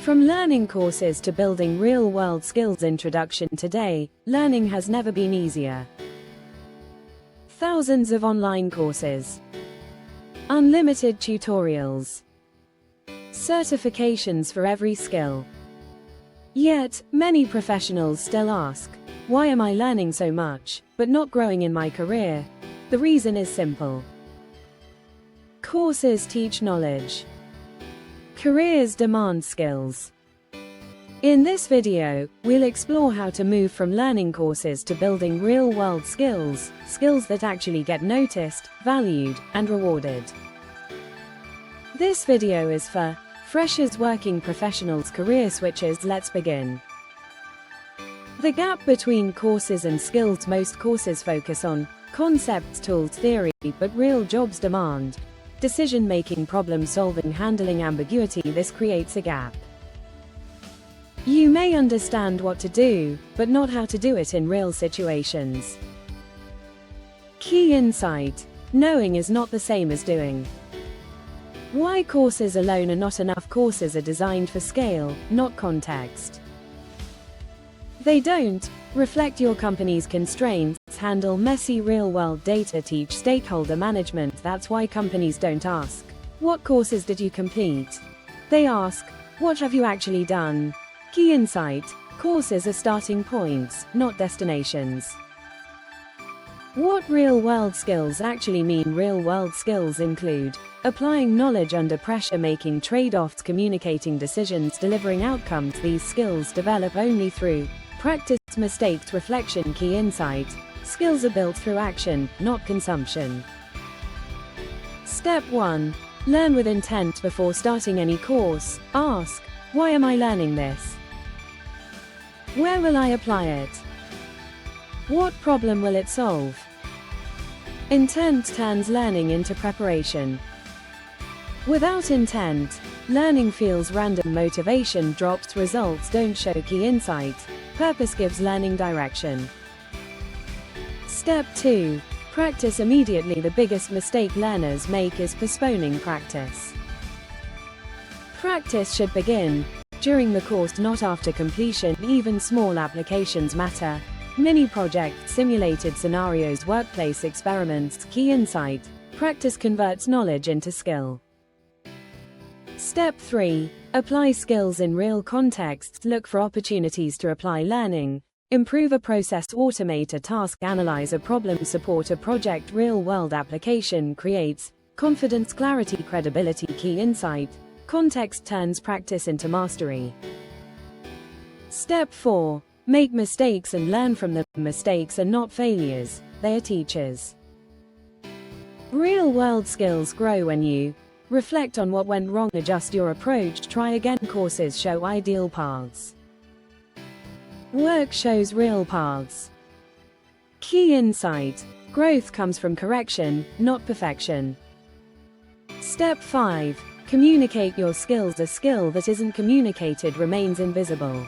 From learning courses to building real-world skills introduction today, learning has never been easier. Thousands of online courses. Unlimited tutorials. Certifications for every skill. Yet, many professionals still ask, why am I learning so much, but not growing in my career? The reason is simple. Courses teach knowledge. Careers demand skills. In this video, we'll explore how to move from learning courses to building real-world skills, skills that actually get noticed, valued, and rewarded. This video is for freshers, working professionals, career switchers. Let's begin. The gap between courses and skills. Most courses focus on concepts, tools, theory, but real jobs demand decision-making, problem-solving, handling ambiguity. This creates a gap. You may understand what to do, but not how to do it in real situations. Key insight: knowing is not the same as doing. Why courses alone are not enough. Courses are designed for scale, not context. They don't reflect your company's constraints, handle messy real-world data, teach stakeholder management. That's why companies don't ask, what courses did you complete? They ask, what have you actually done? Key insight: courses are starting points, not destinations. What real-world skills actually mean? Real-world skills include applying knowledge under pressure, making trade-offs, communicating decisions, delivering outcomes. These skills develop only through practice, mistakes, reflection. Key insight: skills are built through action, not consumption. Step 1. Learn with intent. Before starting any course, ask, why am I learning this? Where will I apply it? What problem will it solve? Intent turns learning into preparation. Without intent, learning feels random. Motivation drops, results don't show. Key insight: purpose gives learning direction. Step 2. Practice immediately. The biggest mistake learners make is postponing practice. Practice should begin during the course, not after completion. Even small applications matter. Mini projects, simulated scenarios, workplace experiments. Key insight: practice converts knowledge into skill. Step 3. Apply skills in real contexts. Look for opportunities to apply learning. Improve a process, automate a task, analyze a problem, support a project. Real-world application creates confidence, clarity, credibility. Key insight: context turns practice into mastery. Step 4. Make mistakes and learn from them. Mistakes are not failures, they are teachers. Real-world skills grow when you reflect on what went wrong, adjust your approach, try again. Courses show ideal paths. Work shows real paths. Key insight: growth comes from correction, not perfection. Step 5. Communicate your skills. A skill that isn't communicated remains invisible.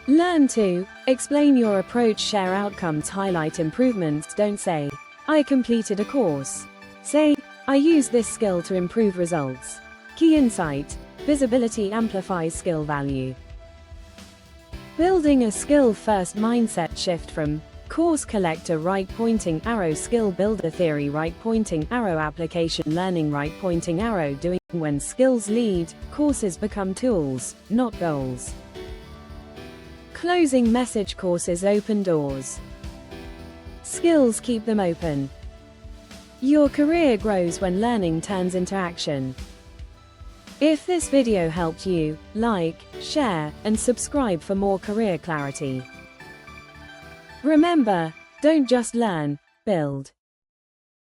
Learn to explain your approach, share outcomes, highlight improvements. Don't say, I completed a course. Say, I use this skill to improve results. Key insight: visibility amplifies skill value. Building a skill-first mindset. Shift from course collector, right-pointing arrow, skill builder, theory, right-pointing arrow, application learning, right-pointing arrow, doing. When skills lead, courses become tools, not goals. Closing message: courses open doors. Skills keep them open. Your career grows when learning turns into action. If this video helped you, like, share, and subscribe for more career clarity. Remember, don't just learn, build.